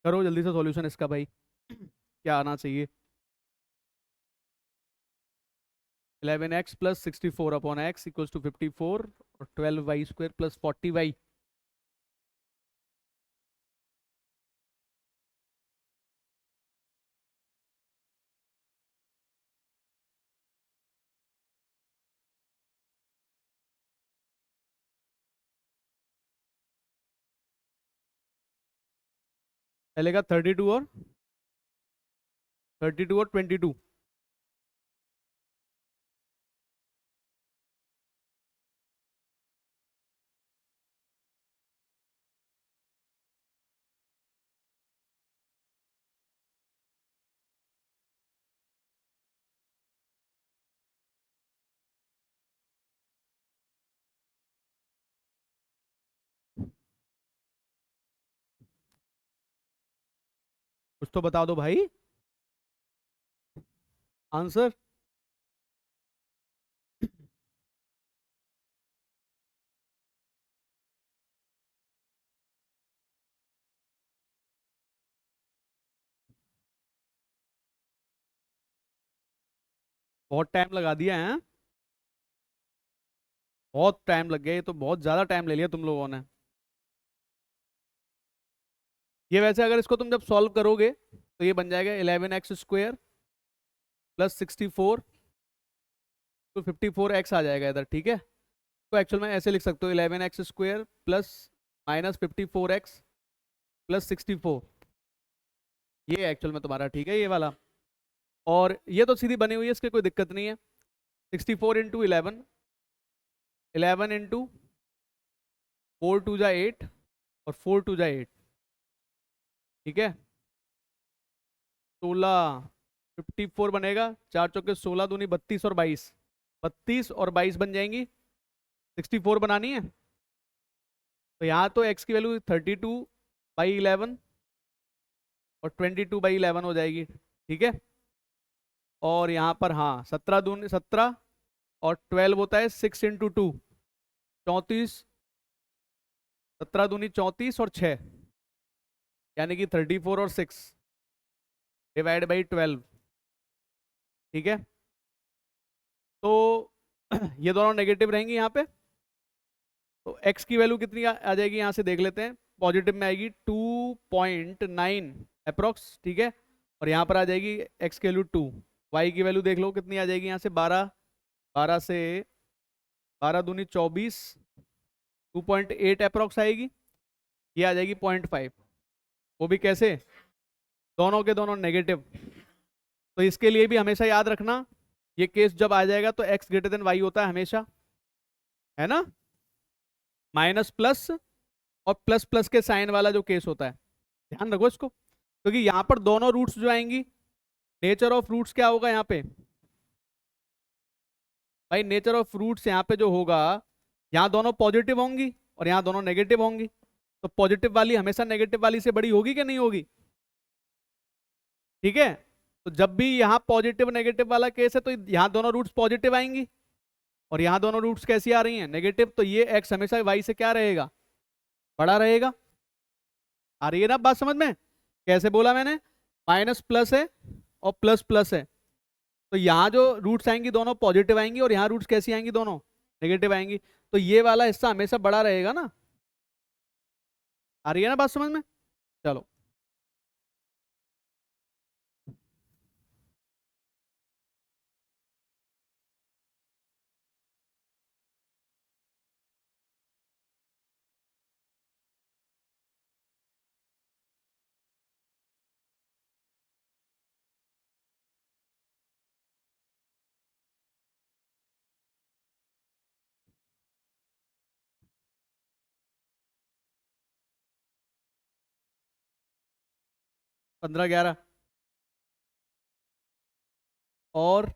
करो जल्दी से सॉल्यूशन इसका भाई। क्या आना चाहिए। 11x plus 64/x equals to 54 और 12y² प्लस 40y। चलेगा 32 और 22। कुछ तो बता दो भाई आंसर। बहुत टाइम लगा दिया है। बहुत टाइम लग गया, ये तो बहुत ज्यादा टाइम ले लिया तुम लोगों ने। ये वैसे अगर इसको तुम जब सॉल्व करोगे तो ये बन जाएगा 11x² प्लस 64 तो 54x आ जाएगा इधर। ठीक है, तो एक्चुअल में ऐसे लिख सकते हो 11x² plus minus 54x plus 64। ये एक्चुअल में तुम्हारा ठीक है ये वाला। और ये तो सीधी बनी हुई है, इसकी कोई दिक्कत नहीं है। 64 × 11, 11 × 4 × 8 और 4 × 8। ठीक है, 16 54 बनेगा। 4 × 4 = 16, 32 और 22। 32 और 22 बन जाएंगी। 64 बनानी है तो यहाँ तो x की वैल्यू 32/11 और 22/11 हो जाएगी। ठीक है, और यहाँ पर हाँ 17 और 12 होता है 6 × 2 34। 17 × 2 = 34 और 6 यानी कि 34 और 6 ÷ 12। ठीक है, तो ये दोनों नेगेटिव रहेंगी यहाँ पे। तो x की वैल्यू कितनी आ जाएगी यहाँ से देख लेते हैं। पॉजिटिव में आएगी 2.9 अप्रोक्स। ठीक है, और यहाँ पर आ जाएगी x की वैल्यू 2। y की वैल्यू देख लो कितनी आ जाएगी यहाँ से 12। 12 से 12 दूनी 24, 2.8 अप्रोक्स आएगी। ये आ जाएगी 0.5। वो भी कैसे, दोनों के दोनों नेगेटिव। तो इसके लिए भी हमेशा याद रखना ये केस जब आ जाएगा तो x ग्रेटर देन y होता है हमेशा, है ना। माइनस प्लस और प्लस प्लस के साइन वाला जो केस होता है, ध्यान रखो इसको। क्योंकि यहाँ पर दोनों रूट्स जो आएंगी, नेचर ऑफ रूट्स क्या होगा यहाँ पे भाई। नेचर ऑफ रूट्स यहाँ पे जो होगा, यहाँ दोनों पॉजिटिव होंगी और यहाँ दोनों नेगेटिव होंगी। तो पॉजिटिव वाली हमेशा नेगेटिव वाली से बड़ी होगी कि नहीं होगी। ठीक है, तो जब भी यहाँ पॉजिटिव नेगेटिव वाला केस है तो यहाँ दोनों रूट्स पॉजिटिव आएंगी और यहाँ दोनों रूट्स कैसी आ रही हैं, नेगेटिव। तो ये x हमेशा y से क्या रहेगा, बड़ा रहेगा। आ रही है ना बात समझ में। कैसे बोला मैंने, माइनस प्लस है और प्लस प्लस है। तो यहाँ जो रूट्स आएंगी दोनों पॉजिटिव आएंगी और यहाँ रूट्स कैसी आएंगी, दोनों नेगेटिव आएंगी। तो ये वाला हिस्सा हमेशा बड़ा रहेगा ना। आ रही है ना बात समझ में। चलो। 15 11 और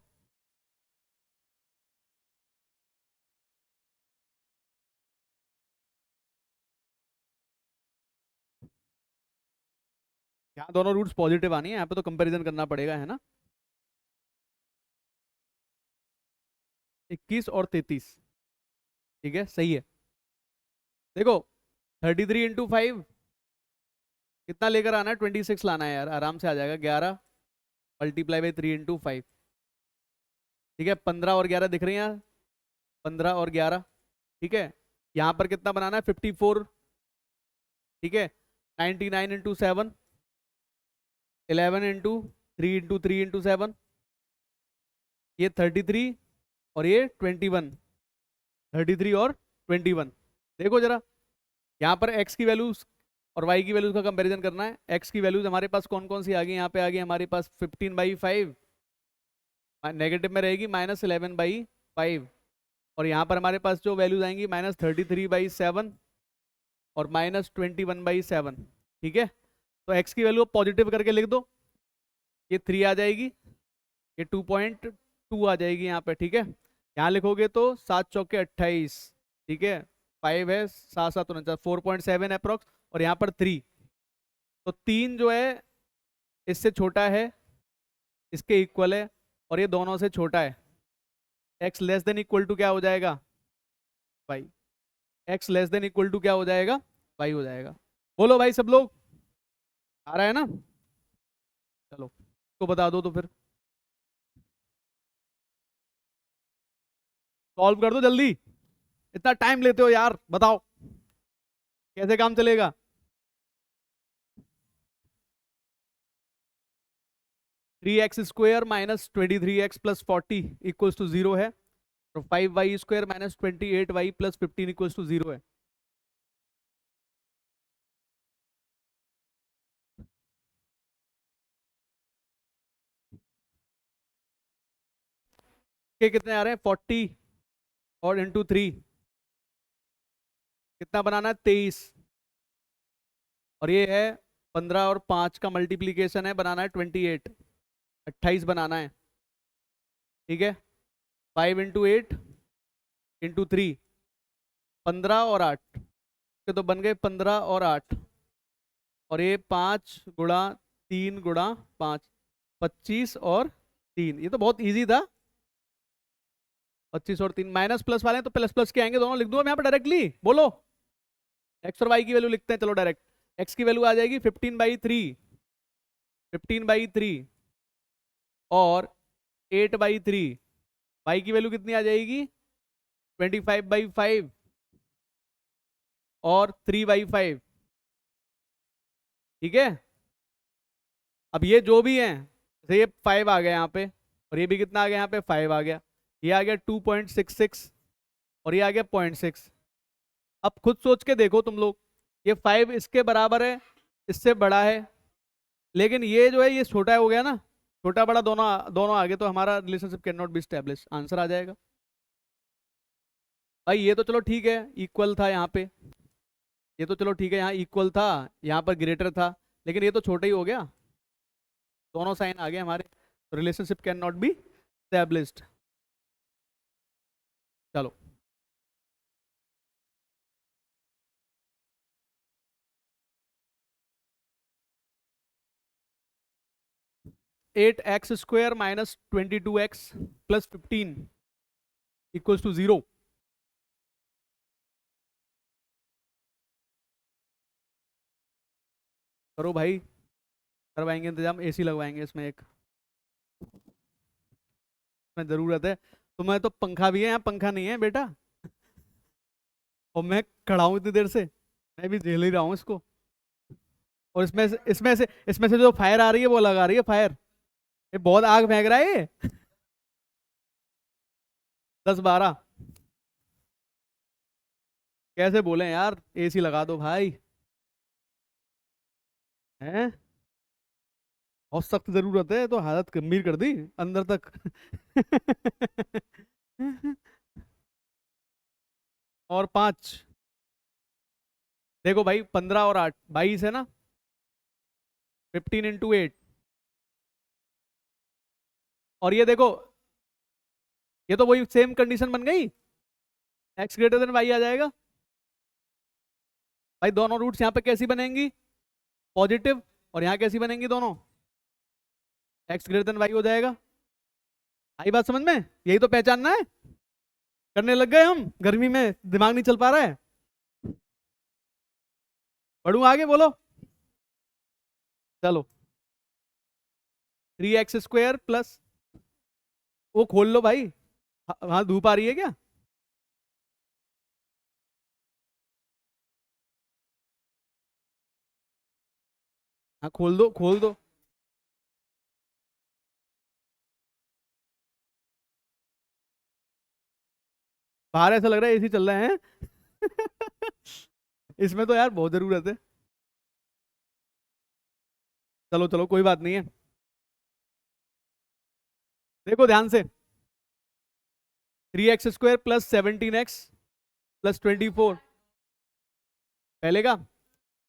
यहाँ दोनों रूट्स पॉजिटिव आनी है, यहाँ पे तो कंपैरिजन करना पड़ेगा, है ना। 21 और 33, ठीक है, सही है। देखो 33 × 5 कितना लेकर आना है, 26 लाना है यार, आराम से आ जाएगा। 11 × 3 × 5, ठीक है। 15 और 11 दिख रही हैं यहाँ, 15 और 11, ठीक है। यहाँ पर कितना बनाना है, 54, ठीक है। 99 × 7, 11 × 3 × 3 × 7, ये 33 और ये 21, 33 और 21। देखो जरा, यहाँ पर x की वैल्यूज और y की वैल्यूज का कंपैरिजन करना है। x की वैल्यूज हमारे पास कौन कौन सी आ गई, यहाँ पे आ गई हमारे पास 15/5, नेगेटिव में रहेगी -11/5, और यहाँ पर हमारे पास जो वैल्यूज आएंगी -33/7 और -21/7, ठीक है। तो x की वैल्यू पॉजिटिव करके लिख दो, ये 3 आ जाएगी, ये 2.2 आ जाएगी यहाँ पे, ठीक है। यहाँ लिखोगे तो 7 चौके 28, ठीक है। 5 है, 7 7 49, 4.7 अप्रोक्स, और यहाँ पर 3, तो 3 जो है इससे छोटा है, इसके इक्वल है, और ये दोनों से छोटा है। x less than equal to क्या हो जाएगा, y। x less than equal to क्या हो जाएगा, y हो जाएगा। बोलो भाई सब लोग, आ रहा है ना। चलो तो बता दो तो फिर, सॉल्व कर दो जल्दी, इतना टाइम लेते हो यार, बताओ कैसे काम चलेगा। 3x² -23x + 40 = 0 है, और 5y² -28y + 15 = 0 है। के कितने आ रहे हैं, 40 और × 3 कितना बनाना है, 23, और ये है 15 और 5 का मल्टीप्लीकेशन है, बनाना है 28, 28 बनाना है, ठीक है। 5 × 8 × 3, 15 और 8 के तो बन गए 15 और 8, और ये 5 गुणा 3 गुणा 5, 25 और 3, ये तो बहुत इजी था। 25 और 3, माइनस प्लस वाले हैं तो प्लस प्लस के आएंगे दोनों, लिख दूंगा मैं यहाँ पर डायरेक्टली, बोलो। एक्स और वाई की वैल्यू लिखते हैं, चलो डायरेक्ट। एक्स की वैल्यू आ जाएगी 15/3, 15/3, और 8/3। वाई की वैल्यू कितनी आ जाएगी, 25/5 और 3/5, ठीक है। अब ये जो भी है, जैसे ये 5 आ गया यहाँ पे, और ये भी कितना आ गया यहाँ पे, 5 आ गया, ये आ गया 2.66, और ये आ गया 0.6। अब खुद सोच के देखो तुम लोग, ये 5 इसके बराबर है, इससे बड़ा है, लेकिन ये जो है ये छोटा हो गया ना, छोटा बड़ा दोनों दोनों आगे, तो हमारा relationship can not be establish, answer आ जाएगा। भाई ये तो चलो ठीक है, इक्वल था यहाँ पे, ये तो चलो ठीक है, यहाँ इक्वल था, यहाँ पर ग्रेटर था, लेकिन ये तो छोटा ही हो गया, दोनों साइन आ गए हमारे, तो relationship can not be established. चलो 8x² -22x + 15 = 0। करो भाई, करवाएंगे इंतजाम, एसी लगवाएंगे इसमें एक, इसमें जरूरत है। तुम्हें तो पंखा भी है, यहाँ पंखा नहीं है बेटा, और मैं खड़ा हूँ इतनी देर से, मैं भी झेल ही रहा हूँ इसको। और इसमें से जो फायर आ रही है वो लगा रही है फायर, ये बहुत आग फेंक रहा है ये। 10 12 कैसे बोले यार, एसी लगा दो भाई, हैं बहुत सख्त जरूरत है, तो हालत गंभीर कर दी अंदर तक। और 5, देखो भाई 15 और 8 22 है ना, 15 × 8, और ये देखो, ये तो वही सेम कंडीशन बन गई, x ग्रेटर देन वाई आ जाएगा। भाई दोनों रूट्स यहाँ पे कैसी बनेंगी, पॉजिटिव, और यहाँ कैसी बनेंगी दोनों, x ग्रेटर देन वाई हो जाएगा। आई बात समझ में, यही तो पहचानना है, करने लग गए हम, गर्मी में दिमाग नहीं चल पा रहा है। पढ़ूं आगे, बोलो। चलो, 3x² प्लस, वो खोल लो भाई, वहां धूप आ रही है क्या? हाँ खोल दो, खोल दो। बाहर ऐसा लग रहा है एसी चल रहे हैं। इसमें तो यार बहुत जरूरत है। चलो चलो, कोई बात नहीं है। देखो ध्यान से, 3x² प्लस 17x प्लस 24, पहले का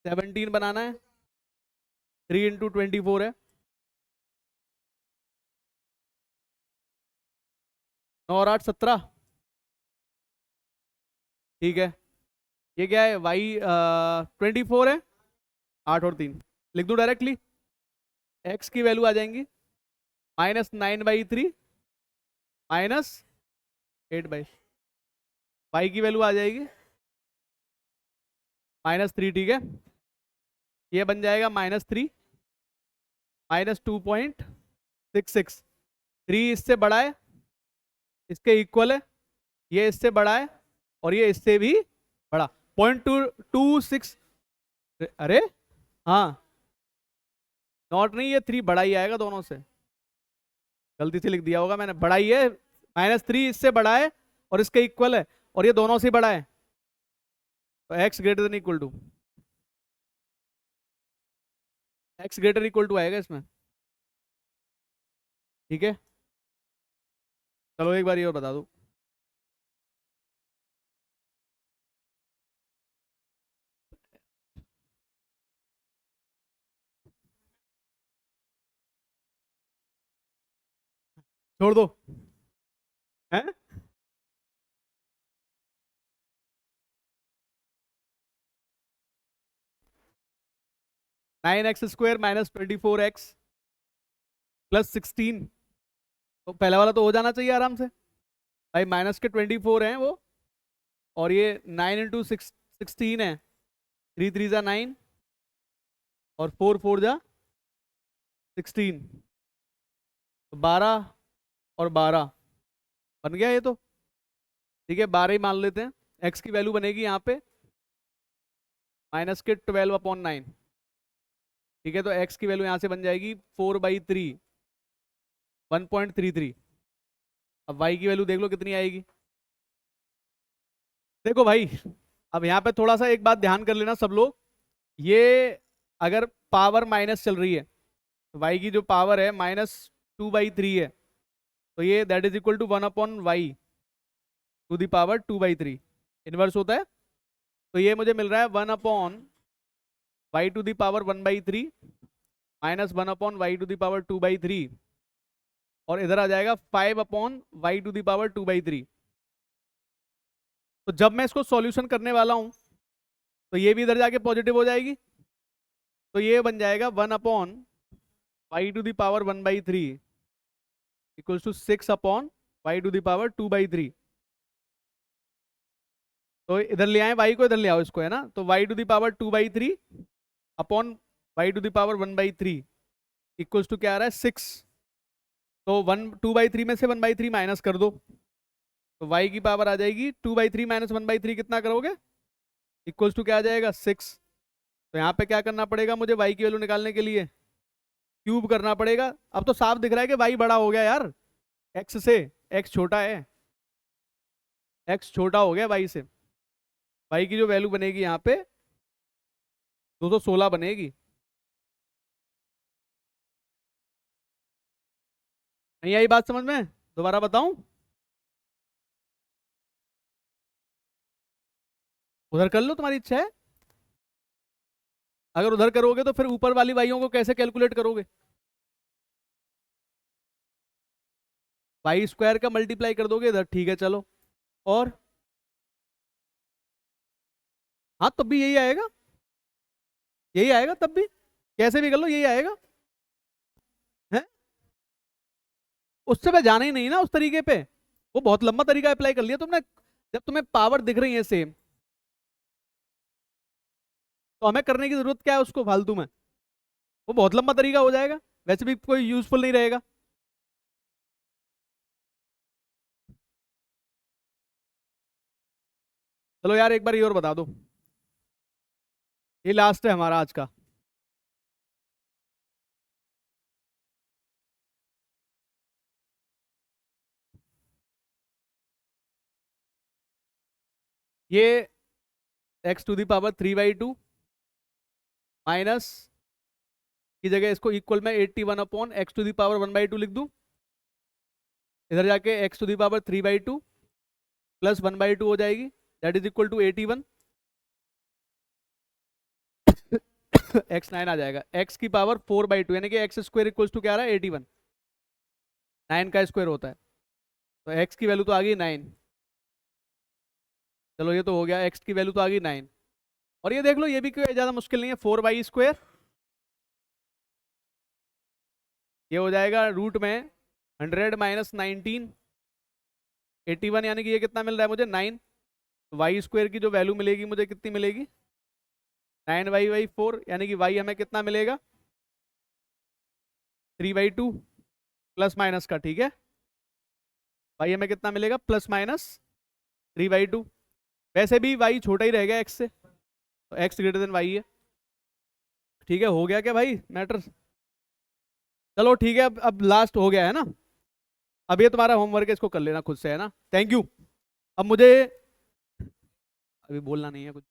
17 बनाना है, 3 × 24 है, 9 और 8 17, ठीक है। ये क्या है, y 24 है, 8 और 3, लिख दूं डायरेक्टली, x की वैल्यू आ जाएंगी -9/3 -8/, y की वैल्यू आ जाएगी -3, ठीक है। ये बन जाएगा -3 -2.66, 3 इससे बड़ा है, इसके इक्वल है, ये इससे बड़ा है, और ये इससे भी बड़ा, 0.226, अरे हाँ, नॉट नहीं, ये 3 बड़ा ही आएगा दोनों से, गलती से लिख दिया होगा मैंने, बड़ा ही है, -3 इससे बड़ा है और इसके इक्वल है, और ये दोनों से बड़ा है, तो x greater than equal to, x greater equal to आएगा इसमें, ठीक है। चलो एक बार ये और बता दो, छोड़ दो, हैं? 9x² -24x प्लस 16, तो पहला वाला तो हो जाना चाहिए आराम से भाई, माइनस के 24 हैं वो, और ये 9 × 16 है, 3 3 × 9 और 4 4 × 16, तो 12 और 12 बन गया ये तो, ठीक है, 12 ही मान लेते हैं। x की वैल्यू बनेगी यहाँ पे -12/9, ठीक है, तो x की वैल्यू यहाँ से बन जाएगी 4/3, 1.33। अब y की वैल्यू देख लो कितनी आएगी। देखो भाई, अब यहाँ पे थोड़ा सा एक बात ध्यान कर लेना सब लोग, ये अगर पावर माइनस चल रही है, तो y की जो पावर है -2/3 है, तो ये that is equal to 1/y⁻²⁵ inverse होता है, तो ये मुझे मिल रहा है 1/y⁻1/3 -1/y⁻2/3, और इधर आ जाएगा 5/y⁻2/3। तो जब मैं इसको सॉल्यूशन करने वाला हूं, तो ये भी इधर जाके पॉजिटिव हो जाएगी, तो ये बन जाएगा 1/y⁻1/3 इक्वल्स टू 6/y⁻2/3। तो इधर ले आए y को, इधर ले आओ इसको, है ना, तो y⁻2/3 upon y⁻1/3 equals to क्या आ रहा है 6, तो 2/3 में से 1/3 माइनस कर दो, तो y की पावर आ जाएगी 2/3 - 1/3, कितना करोगे, इक्वल्स टू क्या आ जाएगा 6। तो यहाँ पे क्या करना पड़ेगा मुझे y की वैल्यू निकालने के लिए, क्यूब करना पड़ेगा। अब तो साफ दिख रहा है कि y बड़ा हो गया यार x से, x छोटा है, x छोटा हो गया y से, y की जो वैल्यू बनेगी यहाँ पे 216 बनेगी। नहीं आई बात समझ में, दोबारा बताऊं, उधर कर लो तुम्हारी इच्छा है, अगर उधर करोगे तो फिर ऊपर वाली वाइयों को कैसे कैलकुलेट करोगे? वाई स्क्वायर का मल्टीप्लाई कर दोगे इधर, ठीक है चलो। और हाँ तब भी यही आएगा, यही आएगा तब भी, कैसे भी कर लो यही आएगा है। उससे मैं जाना ही नहीं ना उस तरीके पे, वो बहुत लंबा तरीका अप्लाई कर लिया तुमने। जब तुम्हें पावर दिख रही है सेम, तो हमें करने की जरूरत क्या है उसको फालतू में, वो बहुत लंबा तरीका हो जाएगा, वैसे भी कोई यूजफुल नहीं रहेगा। चलो यार एक बार ये और बता दो, ये लास्ट है हमारा आज का। ये x⁻³ माइनस की जगह इसको इक्वल में 81/x⁻² लिख दूं, इधर जाके x⁻³ प्लस 1/2 हो जाएगी, that is equal to 81। x9 आ जाएगा, x⁻⁴/2 यानी कि x² इक्वल्स टू क्या आ रहा है 81, 9 का स्क्वायर होता है, तो x की वैल्यू तो आ गई 9। चलो ये तो हो गया, x की वैल्यू तो आ गई 9। और ये देख लो ये भी कोई ज्यादा मुश्किल नहीं है, 4y², ये हो जाएगा रूट में 100 माइनस 19, 81 यानी कि ये कितना मिल रहा है मुझे 9। y² की जो वैल्यू मिलेगी मुझे कितनी मिलेगी 9y/4, यानी कि y हमें कितना मिलेगा 3/2 प्लस माइनस का, ठीक है। y हमें कितना मिलेगा प्लस माइनस 3/2, वैसे भी y छोटा ही रहेगा x से, तो x ग्रेटर देन y है। ठीक है, हो गया क्या भाई मैटर? चलो ठीक है, अब लास्ट हो गया है ना, अब ये तुम्हारा होमवर्क है, इसको कर लेना खुद से, है ना। Thank you. अब मुझे अभी बोलना नहीं है कुछ।